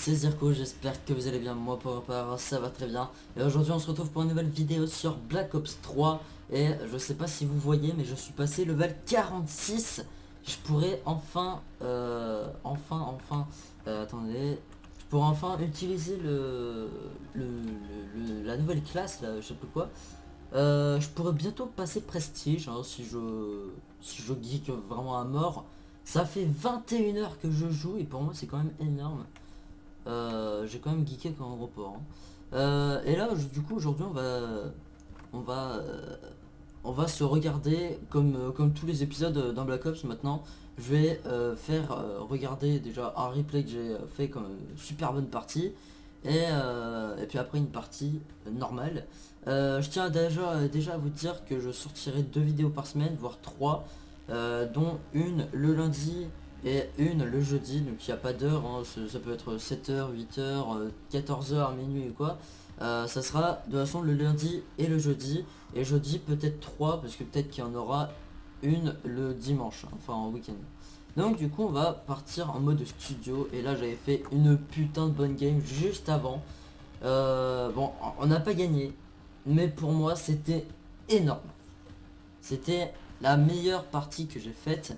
c'est Zirko, j'espère que vous allez bien, moi pour ma part ça va très bien. Et aujourd'hui on se retrouve pour une nouvelle vidéo sur Black Ops 3. Et je sais pas si vous voyez mais je suis passé level 46. Je pourrais attendez. Je pourrais enfin utiliser la nouvelle classe là, je sais plus quoi. Je pourrais bientôt passer prestige hein, si je geek vraiment à mort. Ça fait 21 heures que je joue et pour moi c'est quand même énorme. J'ai quand même geeké comme un gros porc, hein. Et là, du coup, aujourd'hui, on va, euh, on va se regarder comme tous les épisodes dans Black Ops. Maintenant, je vais faire regarder déjà un replay que j'ai fait comme une super bonne partie, et puis après une partie normale. Je tiens déjà à vous dire que je sortirai 2 vidéos par semaine, voire 3, dont une le lundi et une le jeudi, donc il n'y a pas d'heure, hein, ça peut être 7 h, 8 h, 14 h, minuit ou quoi. Ça sera de toute façon le lundi et le jeudi, et jeudi peut-être 3 parce que peut-être qu'il y en aura une le dimanche, enfin en week-end. Donc du coup on va partir en mode studio, et là j'avais fait une putain de bonne game juste avant. Bon, on n'a pas gagné, mais pour moi c'était énorme. C'était la meilleure partie que j'ai faite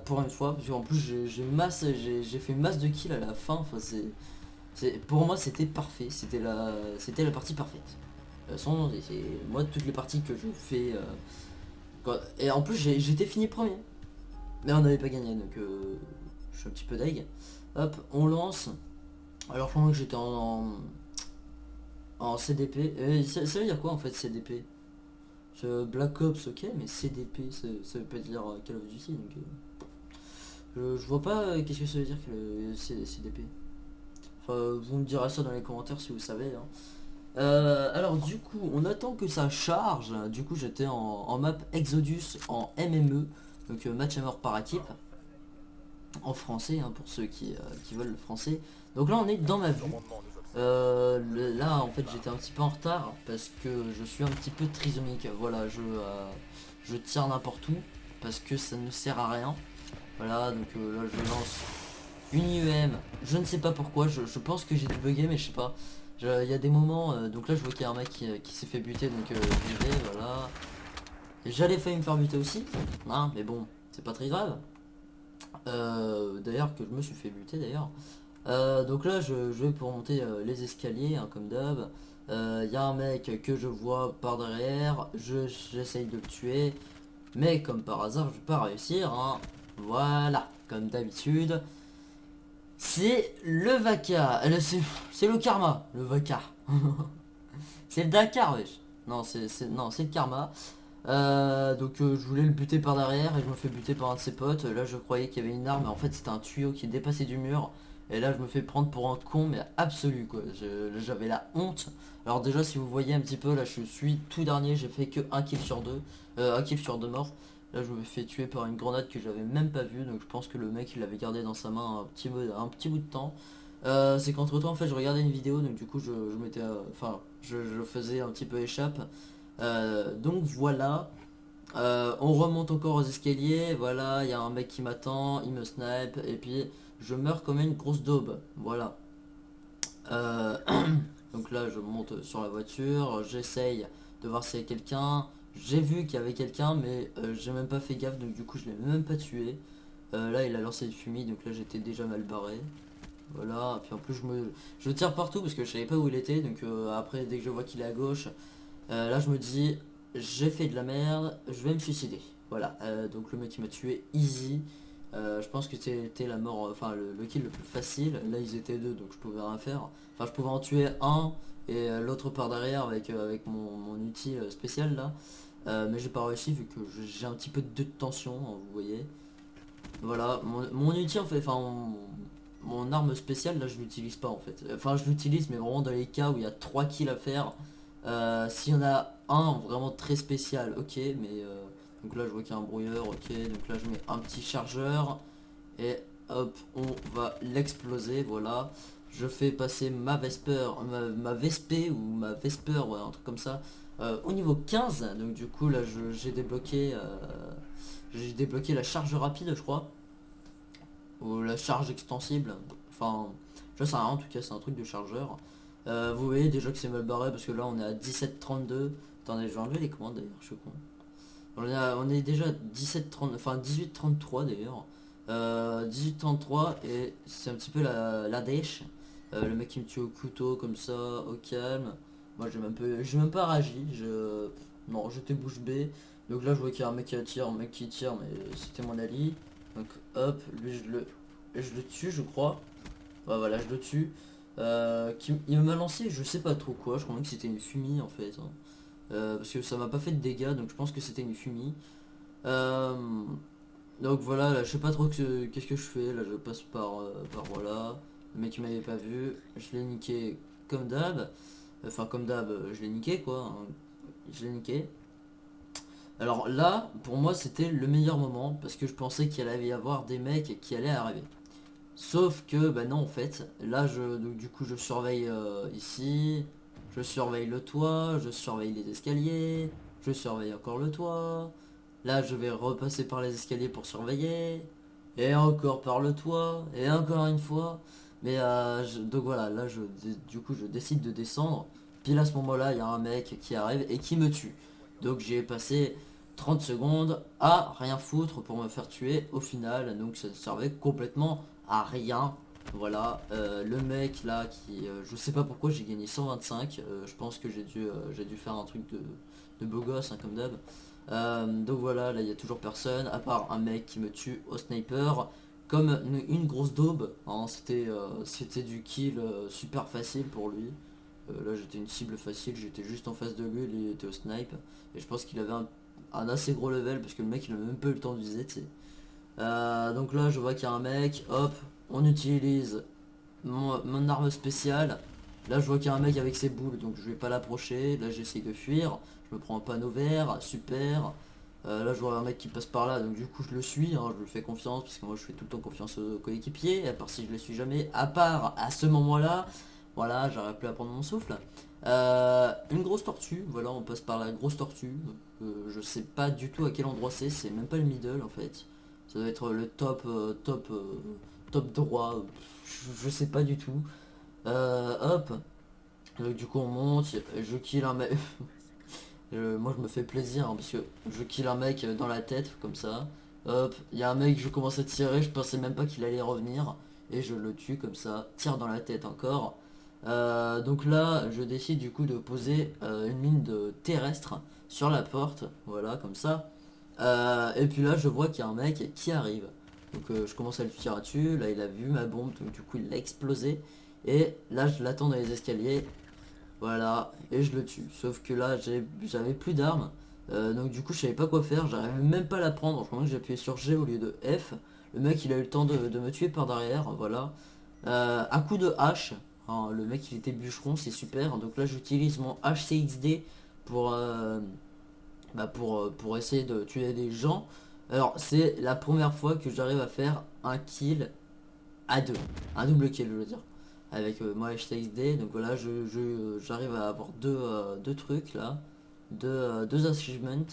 pour une fois, parce qu'en plus j'ai fait une masse de kills à la fin. Enfin, pour moi c'était parfait, c'était la partie parfaite. De toute façon, moi toutes les parties que je fais, et en plus j'étais fini premier, mais on n'avait pas gagné, donc je suis un petit peu deg. Hop, on lance. Alors pendant que j'étais en CDP, ça veut dire quoi en fait CDP? Black Ops, ok, mais CDP, ça veut pas dire Call of Duty, donc je vois pas qu'est-ce que ça veut dire que le CDP. Enfin, vous me direz ça dans les commentaires si vous savez, hein. Alors du coup, on attend que ça charge. Du coup, j'étais en map Exodus en MME, donc match à mort par équipe, en français, hein, pour ceux qui veulent le français. Donc là, on est dans ma vue. Là en fait j'étais un petit peu en retard parce que je suis un petit peu trisomique. Voilà, je tire n'importe où parce que ça ne sert à rien. Voilà, donc là je lance une IEM. Je ne sais pas pourquoi, je pense que j'ai dû bugger, mais je sais pas. Il y a des moments, donc là je vois qu'il y a un mec qui s'est fait buter, donc j'y vais, voilà. Et j'allais failli me faire buter aussi, hein, mais bon, c'est pas très grave. D'ailleurs que je me suis fait buter d'ailleurs. Donc là je vais pour monter les escaliers, hein, comme d'hab. Il y a un mec que je vois par derrière, j'essaye de le tuer, mais comme par hasard je vais pas réussir, hein. Voilà, comme d'habitude. C'est le vaca, c'est le karma, le vaca. C'est le Dakar, wesh. Non, c'est le karma. Je voulais le buter par derrière et je me fais buter par un de ses potes. Là je croyais qu'il y avait une arme, mais en fait c'était un tuyau qui dépassait du mur. Et là je me fais prendre pour un con, mais absolu quoi. J'avais la honte. Alors déjà si vous voyez un petit peu, là je suis tout dernier, j'ai fait que un kill sur deux. Un kill sur 2 morts. Là je me fais tuer par une grenade que j'avais même pas vue. Donc je pense que le mec il l'avait gardé dans sa main un petit bout de temps. C'est qu'entre temps en fait je regardais une vidéo, donc du coup je m'étais, enfin je faisais un petit peu échappe. Donc voilà. On remonte encore aux escaliers, voilà, il y a un mec qui m'attend, il me snipe, et puis je meurs comme une grosse daube, voilà. Euh, donc là je monte sur la voiture, j'essaye de voir s'il y a quelqu'un, j'ai vu qu'il y avait quelqu'un, mais j'ai même pas fait gaffe, donc du coup je l'ai même pas tué. Là il a lancé une fumée, donc là j'étais déjà mal barré. Voilà, et puis en plus je tire partout parce que je savais pas où il était, donc après dès que je vois qu'il est à gauche, là je me dis, j'ai fait de la merde, je vais me suicider. Voilà, donc le mec qui m'a tué easy. Je pense que c'était la mort, enfin le kill le plus facile. Là ils étaient deux, donc je pouvais rien faire. Enfin je pouvais en tuer un et l'autre par derrière avec mon outil spécial là. Mais j'ai pas réussi vu que j'ai un petit peu de tension, hein, vous voyez. Voilà, mon outil en fait, enfin mon arme spéciale là je l'utilise pas en fait. Enfin je l'utilise mais vraiment dans les cas où il y a 3 kills à faire. S'il y en a un vraiment très spécial, ok, mais donc là je vois qu'il y a un brouilleur, ok, donc là je mets un petit chargeur et hop, on va l'exploser, voilà. Je fais passer ma Vesper, ma Vesper ou ma Vesper, ouais, un truc comme ça, au niveau 15, donc du coup là j'ai débloqué la charge rapide, je crois, ou la charge extensible, enfin Je sais rien, en tout cas c'est un truc de chargeur. Vous voyez déjà que c'est mal barré parce que là on est à 17,32. Attendez, je vais enlever les commandes d'ailleurs, je suis con. On est déjà 17,30, enfin 18,33 d'ailleurs. 18,33 et c'est un petit peu la dèche. Le mec qui me tue au couteau comme ça, au calme. Moi j'ai même pas réagi. Non, j'étais bouche bée. Donc là je vois qu'il y a un mec qui attire, un mec qui tire, mais c'était mon ali. Donc hop, lui je le tue je crois. Ouais, voilà, je le tue. Il m'a lancé je sais pas trop quoi, je crois même que c'était une fumée en fait, hein. Parce que ça m'a pas fait de dégâts, donc je pense que c'était une fumée. Euh, donc voilà, là, je sais pas trop qu'est-ce que je fais. Là je passe par voilà. Le mec il m'avait pas vu, je l'ai niqué comme d'hab. Enfin comme d'hab, je l'ai niqué quoi, hein. Je l'ai niqué. Alors là, pour moi c'était le meilleur moment parce que je pensais qu'il allait y avoir des mecs qui allaient arriver. Sauf que bah non en fait, là donc du coup je surveille ici, je surveille le toit, je surveille les escaliers, je surveille encore le toit. Là je vais repasser par les escaliers pour surveiller, et encore par le toit, et encore une fois. Mais donc voilà, là du coup je décide de descendre. Puis à ce moment-là, il y a un mec qui arrive et qui me tue. Donc j'ai passé 30 secondes à rien foutre pour me faire tuer au final. Donc ça servait complètement à rien. Voilà, le mec là qui... je sais pas pourquoi j'ai gagné 125. Je pense que j'ai dû faire un truc de beau gosse, hein, comme d'hab. Donc voilà, là il y a toujours personne, à part un mec qui me tue au sniper. Comme une grosse daube, hein, c'était du kill super facile pour lui. Là j'étais une cible facile, j'étais juste en face de lui, il était au snipe. Et je pense qu'il avait un assez gros level parce que le mec il a même pas eu le temps de viser, tu sais. Donc là je vois qu'il y a un mec, hop, on utilise mon arme spéciale. Là je vois qu'il y a un mec avec ses boules, donc je vais pas l'approcher. Là j'essaie de fuir, je me prends un panneau vert, super. Là je vois un mec qui passe par là, donc du coup je le suis, hein, je lui fais confiance, parce que moi je fais tout le temps confiance aux coéquipiers, à part si je le suis jamais, à part à ce moment-là. Voilà, j'arrive plus à prendre mon souffle. Une grosse tortue, voilà, on passe par la grosse tortue. Je sais pas du tout à quel endroit c'est même pas le middle en fait. Ça doit être le top droit, je sais pas du tout. Hop, donc du coup on monte, je kill un mec. Moi je me fais plaisir, hein, parce que je kill un mec dans la tête comme ça. Hop, il y a un mec, je commence à tirer, je pensais même pas qu'il allait revenir. Et je le tue comme ça, tire dans la tête encore. Donc là je décide du coup de poser une mine de terrestre sur la porte, voilà comme ça. Et puis là je vois qu'il y a un mec qui arrive. Donc je commence à le tirer dessus, là il a vu ma bombe, donc du coup il l'a explosé. Et là je l'attends dans les escaliers, voilà, et je le tue. Sauf que là j'avais plus d'armes, donc du coup je savais pas quoi faire, j'arrivais même pas à la prendre. Je crois que j'ai appuyé sur G au lieu de F. Le mec il a eu le temps de me tuer par derrière, voilà. Un coup de hache, hein, le mec il était bûcheron, c'est super. Donc là j'utilise mon HCXD pour, pour essayer de tuer des gens. Alors c'est la première fois que j'arrive à faire un kill à deux, un double kill je veux dire, avec moi HTXD. Donc voilà, j'arrive à avoir deux trucs là, deux achievements.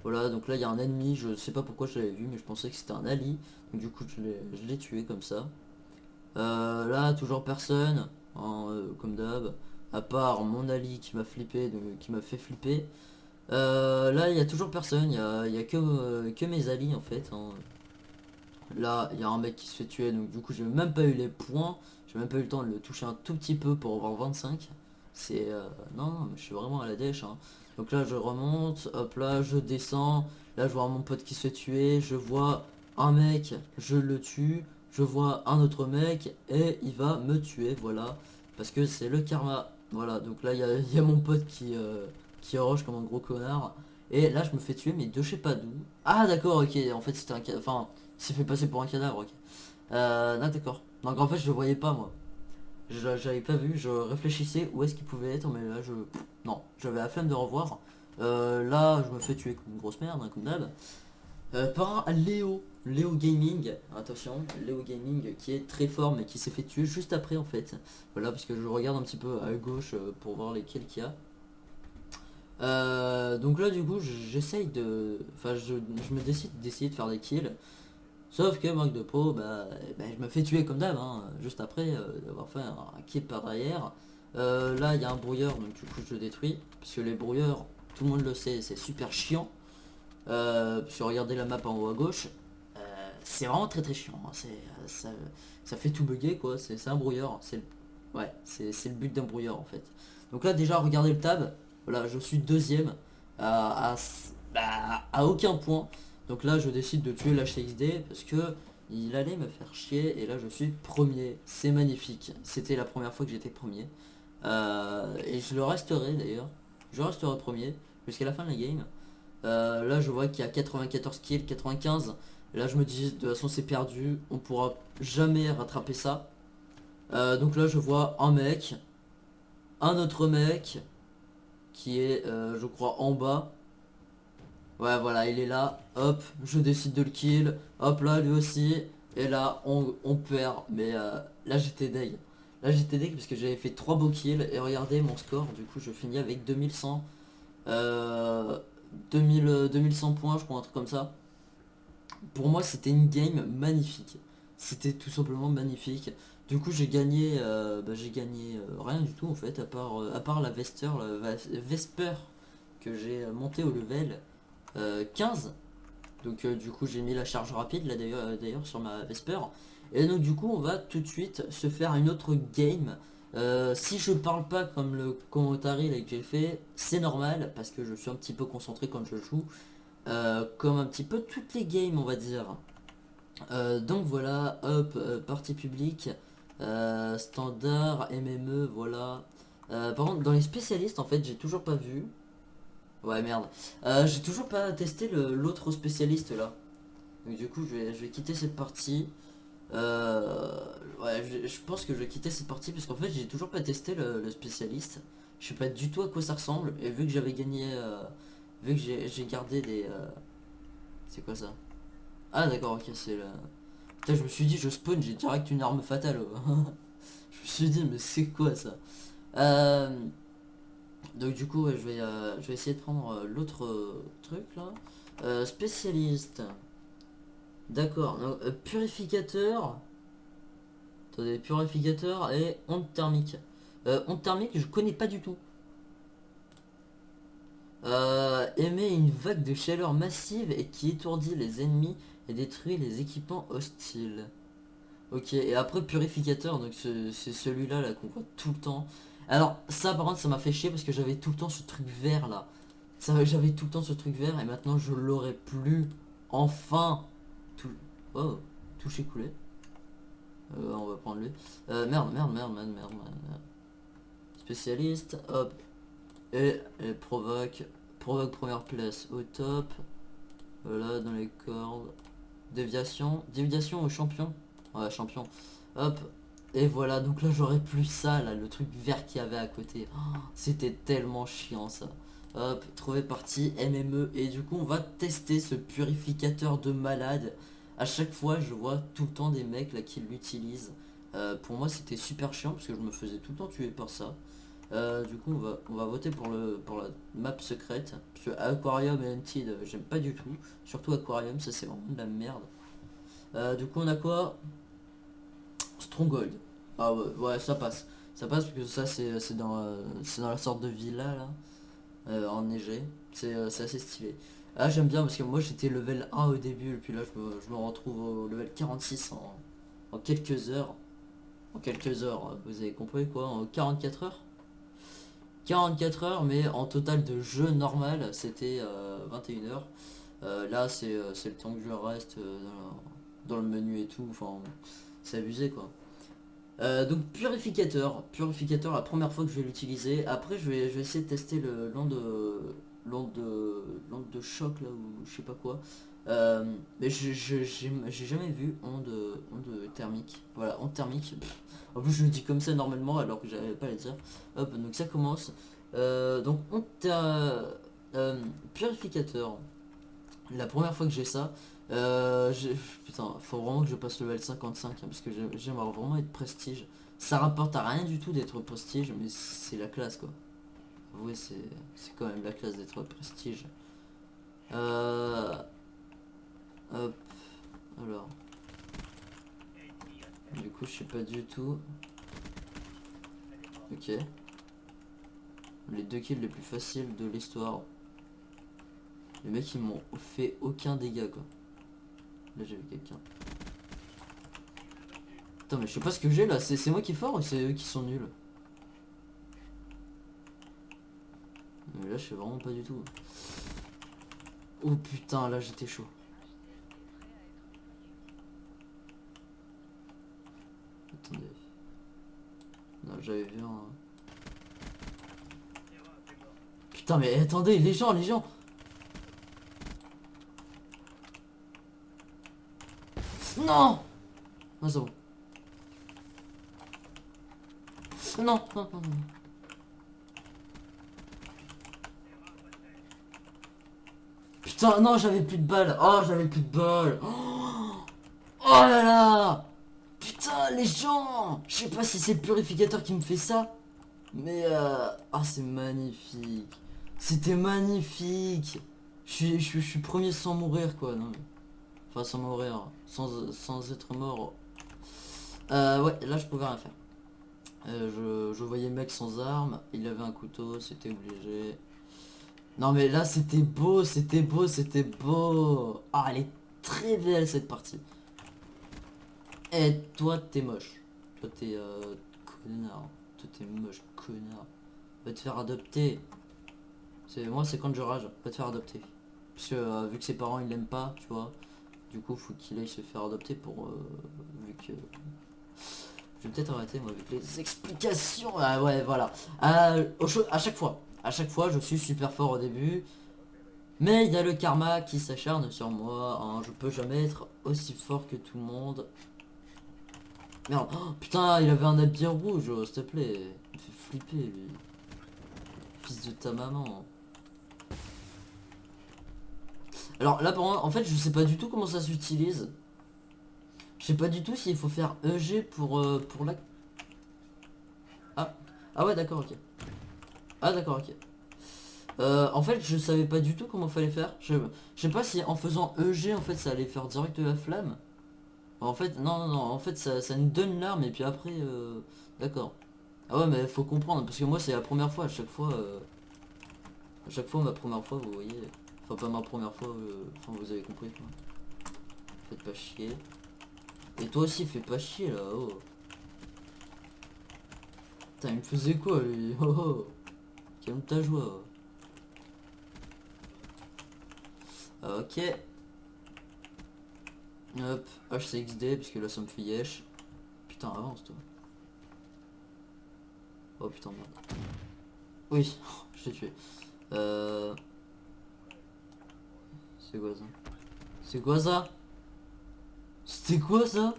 Voilà, donc là il y a un ennemi, je sais pas pourquoi je l'avais vu, mais je pensais que c'était un ali. Donc du coup je l'ai tué comme ça. Là toujours personne, hein, comme d'hab, à part mon ali qui m'a flippé, qui m'a fait flipper. Là il y a toujours personne, il y a que mes alliés en fait, hein. Là, il y a un mec qui se fait tuer, donc du coup, j'ai même pas eu les points. J'ai même pas eu le temps de le toucher un tout petit peu pour avoir 25. C'est... non, non, mais je suis vraiment à la dèche, hein. Donc là, je remonte, hop là, je descends. Là, je vois mon pote qui se fait tuer. Je vois un mec, je le tue. Je vois un autre mec et il va me tuer, voilà. Parce que c'est le karma. Voilà, donc là, il y a mon pote qui rush comme un gros connard. Et là, je me fais tuer, mais de je sais pas d'où. Ah, d'accord, ok. En fait, c'était un... Enfin, il s'est fait passer pour un cadavre, ok. Non, d'accord. Donc en fait, je le voyais pas, moi. J'avais pas vu, je réfléchissais où est-ce qu'il pouvait être, mais là, non, j'avais la flemme de revoir. Là, je me fais tuer comme une grosse merde, hein, comme d'hab. Par un Léo Gaming, attention, Léo Gaming qui est très fort, mais qui s'est fait tuer juste après, en fait. Voilà, parce que je regarde un petit peu à gauche pour voir lesquels qu'il y a. Donc là, du coup, j'essaye de... Enfin, je me décide d'essayer de faire des kills. Sauf que manque de peau, je me fais tuer comme d'hab, hein, juste après avoir fait un kill par derrière. Là il y a un brouilleur, donc du coup je le détruis, parce que les brouilleurs, tout le monde le sait, c'est super chiant. Si vous regardez la map en haut à gauche, c'est vraiment très très chiant, hein. Ça fait tout bugger quoi, c'est un brouilleur, ouais, c'est le but d'un brouilleur en fait. Donc là déjà regardez le tab, voilà je suis deuxième à aucun point. Donc là je décide de tuer l'HXD parce que il allait me faire chier et là je suis premier, c'est magnifique. C'était la première fois que j'étais premier. Et je le resterai d'ailleurs, je resterai premier jusqu'à la fin de la game. Là je vois qu'il y a 94 kills, 95. Et là je me dis de toute façon c'est perdu, on pourra jamais rattraper ça. Donc là je vois un mec, un autre mec qui est je crois en bas. Ouais voilà il est là, hop je décide de le kill, hop là lui aussi. Et là on perd, mais là j'étais deg. Là j'étais deg parce que j'avais fait 3 beaux kills et regardez mon score, du coup je finis avec 2100. 2100 points je crois, un truc comme ça. Pour moi c'était une game magnifique. C'était tout simplement magnifique. Du coup j'ai gagné rien du tout en fait, à part la Vesper que j'ai monté au level 15. Donc du coup j'ai mis la charge rapide là d'ailleurs sur ma Vesper. Et donc du coup on va tout de suite se faire une autre game. Si je parle pas comme le commentary là que j'ai fait, c'est normal parce que je suis un petit peu concentré quand je joue. Comme un petit peu toutes les games on va dire. Donc voilà, hop, partie publique, standard, MME, voilà. Par contre dans les spécialistes en fait j'ai toujours pas vu. Ouais merde. J'ai toujours pas testé l'autre spécialiste là. Donc du coup je vais quitter cette partie. Ouais je pense que je vais quitter cette partie parce qu'en fait j'ai toujours pas testé le spécialiste. Je sais pas du tout à quoi ça ressemble. Et vu que j'avais gagné, vu que j'ai gardé des... c'est quoi ça? Ah d'accord, ok, c'est le... Putain, je me suis dit je spawn, j'ai direct une arme fatale. Je me suis dit mais c'est quoi ça? Euh, donc du coup ouais, je vais essayer de prendre l'autre truc là. Spécialiste. D'accord, donc, purificateur. Attendez, purificateur et onde thermique. Onde thermique, je connais pas du tout. Émet une vague de chaleur massive et qui étourdit les ennemis et détruit les équipements hostiles. Ok, et après purificateur, donc c'est celui-là là, qu'on voit tout le temps. Alors ça par contre ça m'a fait chier parce que j'avais tout le temps ce truc vert là. J'avais tout le temps ce truc vert et maintenant je l'aurai plus. Enfin tout... Oh, touché coulé. On va prendre lui. Merde. Spécialiste, hop. Et provoque première place au top. Voilà, dans les cordes. Déviation au champion. Ouais, champion. Hop. Et voilà, donc là j'aurais plus ça, là, le truc vert qu'il y avait à côté. Oh, c'était tellement chiant ça. Hop, trouver partie MME. Et du coup, on va tester ce purificateur de malade. À chaque fois, je vois tout le temps des mecs là qui l'utilisent. Pour moi, c'était super chiant parce que je me faisais tout le temps tuer par ça. Du coup, on va voter pour la map secrète. Parce que Aquarium et Hunted, j'aime pas du tout. Surtout Aquarium, ça c'est vraiment de la merde. Du coup, on a quoi? Stronghold. Ah ouais, ouais, ça passe. Ça passe parce que ça c'est dans la sorte de villa là, enneigée. C'est assez stylé. Ah j'aime bien parce que moi j'étais level 1 au début et puis là je me retrouve au level 46 en quelques heures. En quelques heures, vous avez compris quoi, en 44 heures. 44 heures mais en total de jeu normal c'était 21 heures. Là c'est le temps que je reste dans le menu et tout, enfin c'est abusé quoi. Donc purificateur, la première fois que je vais l'utiliser. Après je vais essayer de tester l'onde de choc là ou je sais pas quoi. Mais j'ai jamais vu onde thermique. Voilà, onde thermique. Pff. En plus je le dis comme ça normalement alors que j'avais pas à le dire. Hop, donc ça commence. Donc purificateur. La première fois que j'ai ça, putain, faut vraiment que je passe level 55 hein, parce que j'aimerais vraiment être prestige. Ça rapporte à rien du tout d'être prestige, mais c'est la classe quoi. Oui, c'est quand même la classe d'être prestige. Euh, hop, alors. Du coup, je sais pas du tout. Ok. Les 2 kills les plus faciles de l'histoire. Les mecs, ils m'ont fait aucun dégât, quoi. Là, j'ai vu quelqu'un. Putain, mais je sais pas ce que j'ai là. C'est moi qui est fort ou c'est eux qui sont nuls? Mais là, je sais vraiment pas du tout. Oh putain, là, j'étais chaud. Attendez. Non, j'avais vu un... Putain, mais attendez, les gens, les gens. Non. Non, c'est bon. Non, non, non, non. Putain, non, j'avais plus de balles. Oh, j'avais plus de balles. Oh là là. Putain, les gens. Je sais pas si c'est le purificateur qui me fait ça. Mais ah, c'est magnifique. C'était magnifique. Je suis premier sans mourir, quoi. Non, mais... Enfin, sans mourir. Sans être mort. Ouais, là, je pouvais rien faire. Je voyais le mec sans arme. Il avait un couteau, c'était obligé. Non, mais là, c'était beau, c'était beau, c'était beau. Ah, elle est très belle, cette partie. Et toi, t'es moche. Toi, t'es connard. Toi, t'es moche, connard. Va te faire adopter. Moi, c'est quand je rage. Va te faire adopter. Parce que vu que ses parents, ils l'aiment pas, tu vois. Du coup, faut qu'il aille se faire adopter pour... vu que... Je vais peut-être arrêter, moi, avec les explications. Ah ouais, voilà. À chaque fois. À chaque fois, je suis super fort au début. Mais il y a le karma qui s'acharne sur moi. Hein. Je peux jamais être aussi fort que tout le monde. Merde. Oh, putain, il avait un habit rouge, s'il te plaît. Il me fait flipper, lui. Fils de ta maman. Alors là, en fait, je sais pas du tout comment ça s'utilise. Je sais pas du tout s'il faut faire EG pour la... Ah. Ah ouais, d'accord, ok. Ah d'accord, ok. En fait, je savais pas du tout comment fallait faire. Je sais pas si en faisant EG, en fait, ça allait faire direct la flamme. En fait, non, non, non. En fait, ça nous donne l'arme et puis après... D'accord. Ah ouais, mais faut comprendre, parce que moi, c'est la première fois. À chaque fois, ma première fois, vous voyez... Enfin, pas ma première fois, enfin, vous avez compris, quoi. Faites pas chier. Et toi aussi, fais pas chier, là, oh. Putain, il me faisait quoi, lui? Oh, oh. Calme ta joie. Ok. Hop, HCXD, parce que là ça me fait yesh. Putain, avance toi. Oh putain, merde. Oui, je t'ai tué. C'est quoi ça? C'est quoi ça? C'était quoi ça?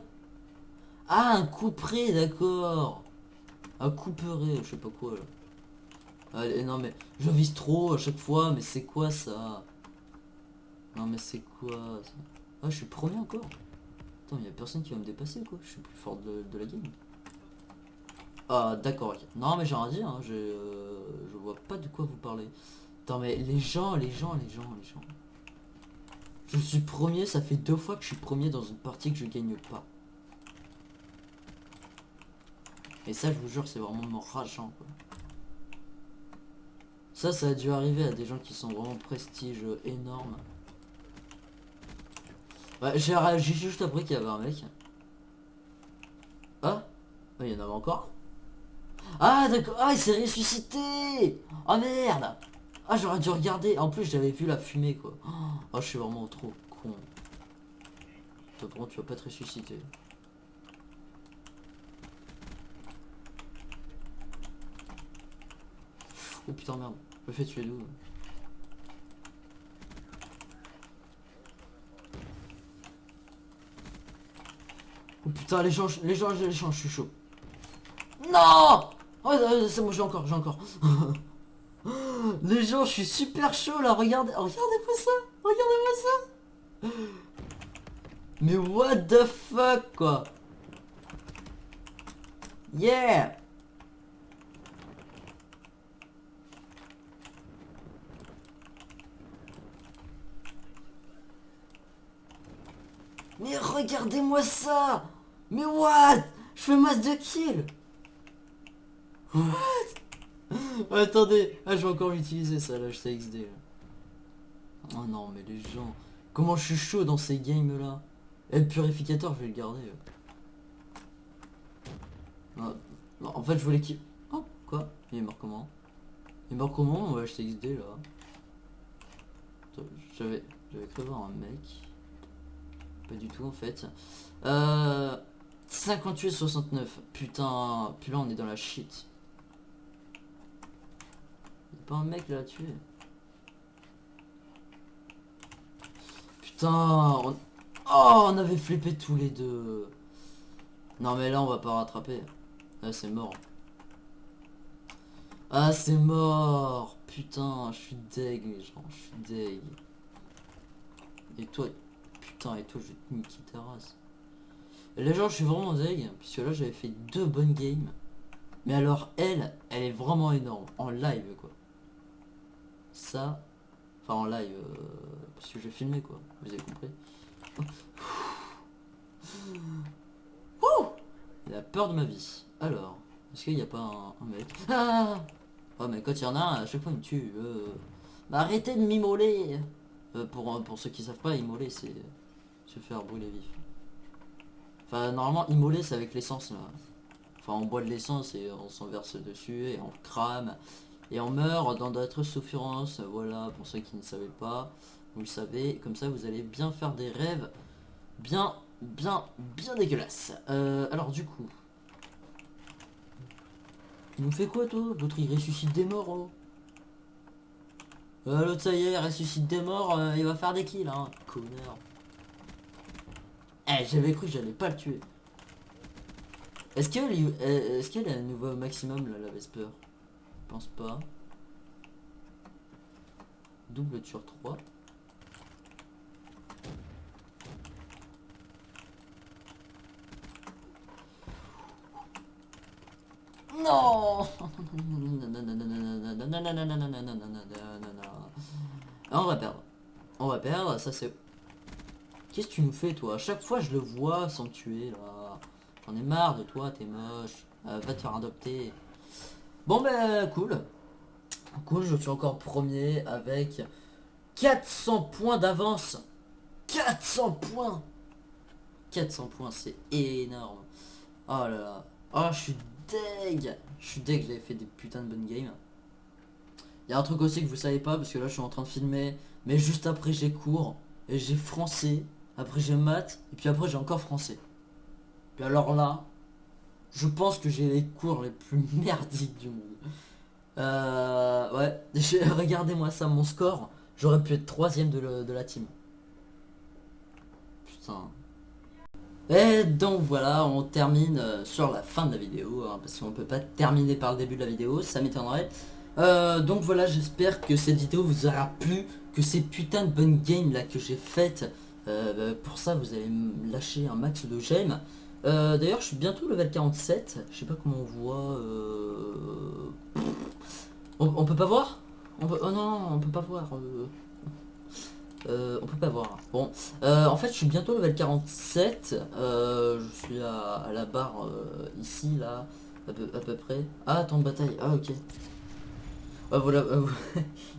Ah, un couperet, d'accord. Un couperet, je sais pas quoi là. Allez, non mais, je vise trop à chaque fois, mais c'est quoi ça? Non mais c'est quoi ça? Ah, je suis premier encore. Attends, y a personne qui va me dépasser quoi. Je suis plus fort de la game. Ah d'accord, ok. Non mais j'ai rien dit, hein. Je vois pas de quoi vous parlez. Attends mais les gens. Je suis premier, ça fait 2 fois que je suis premier dans une partie que je gagne pas. Et ça je vous jure c'est vraiment rageant quoi. Ça a dû arriver à des gens qui sont vraiment prestige énorme. Ouais, j'ai réagi juste après qu'il y avait un mec. Ah, il y en avait encore. Ah d'accord, ah il s'est ressuscité. Oh merde. Ah j'aurais dû regarder, en plus j'avais vu la fumée quoi. Oh je suis vraiment trop con. Toi par contre tu vas pas te ressusciter. Oh putain merde, je me fais tuer d'où? Oh putain les gens, je suis chaud. Non. Oh c'est bon, j'ai encore. Les gens, je suis super chaud là, regardez-moi ça. Regardez-moi ça. Mais what the fuck quoi. Yeah. Mais regardez-moi ça. Mais what. fais masse de kills. What? Attendez, ah, je vais encore l'utiliser ça, là, je sais XD. Là. Oh non, mais les gens... Comment je suis chaud dans ces games là. Et le purificateur, je vais le garder. Non, non, en fait, je voulais qu'il... Oh, quoi? Il est mort comment? Il est mort comment? Ouais, je sais XD là. J'avais cru voir un mec. Pas du tout en fait. 58-69. Putain, puis là on est dans la shit. Y'a pas un mec là à tuer. Putain, oh, on avait flippé tous les deux. Non mais là on va pas rattraper. Là c'est mort. Ah c'est mort. Putain, je suis deg les gens, je suis deg. Et toi, putain, et toi je vais te niquer ta race. Et les gens, je suis vraiment deg, puisque là j'avais fait 2 bonnes games. Mais alors elle est vraiment énorme, en live quoi. Ça, enfin en live, parce que j'ai filmé quoi, vous avez compris. Il a peur de ma vie. Alors, est-ce qu'il n'y a pas un mec? Ah oh mais quand il y en a un, à chaque fois il me tue. Bah, arrêtez de m'immoler. Pour ceux qui savent pas, immoler c'est se faire brûler vif. Enfin normalement immoler c'est avec l'essence là. Enfin on boit de l'essence et on s'en verse dessus et on crame. Et on meurt dans d'autres souffrances. Voilà, pour ceux qui ne savaient pas. Vous le savez, comme ça vous allez bien faire des rêves bien dégueulasses. Alors du coup... Il nous fait quoi toi? L'autre il ressuscite des morts oh. L'autre ça y est, il ressuscite des morts, il va faire des kills hein, connard. Eh j'avais cru que j'allais pas le tuer. Est-ce qu'elle a un nouveau maximum là, la Vesper? Je pense pas. Double sur 3. Non. On va perdre. On va perdre, ça c'est... Qu'est-ce que tu nous fais toi? À chaque fois je le vois sans me tuer là. J'en ai marre de toi, t'es moche. Va te faire adopter. Bon ben cool. Cool, je suis encore premier avec 400 points d'avance. 400 points. 400 points, c'est énorme. Oh là là. Oh, je suis deg. Je suis deg, j'avais fait des putains de bonnes games. Il y a un truc aussi que vous savez pas, parce que là je suis en train de filmer. Mais juste après j'ai cours. Et j'ai français. Après j'ai maths. Et puis après j'ai encore français. Puis alors là, je pense que j'ai les cours les plus merdiques du monde. Ouais, regardez-moi ça, mon score. J'aurais pu être 3ème de la team. Putain. Et donc voilà, on termine sur la fin de la vidéo, hein, parce qu'on peut pas terminer par le début de la vidéo, ça m'étonnerait. Donc voilà, j'espère que cette vidéo vous aura plu, que ces putains de bonnes games là que j'ai faites, pour ça vous allez me lâcher un max de j'aime. D'ailleurs je suis bientôt level 47, je sais pas comment on voit... On peut pas voir Oh non, on peut pas voir. On peut pas voir. Bon, en fait je suis bientôt level 47, je suis à la barre ici, là, à peu près. Ah, temps de bataille, ah ok. Voilà,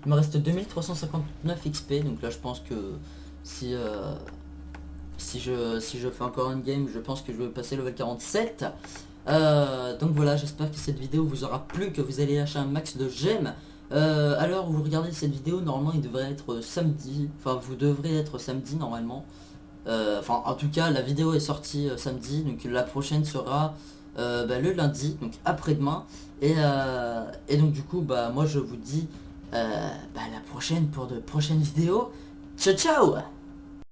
il me reste 2359 XP, donc là je pense que si je fais encore une game, je pense que je vais passer level 47. Donc voilà, j'espère que cette vidéo vous aura plu, que vous allez lâcher un max de j'aime. Alors vous regardez cette vidéo, normalement il devrait être samedi, enfin vous devrez être samedi normalement. Enfin en tout cas la vidéo est sortie samedi, donc la prochaine sera le lundi, donc après-demain. Et donc du coup bah moi je vous dis à la prochaine pour de prochaines vidéos. Ciao ciao.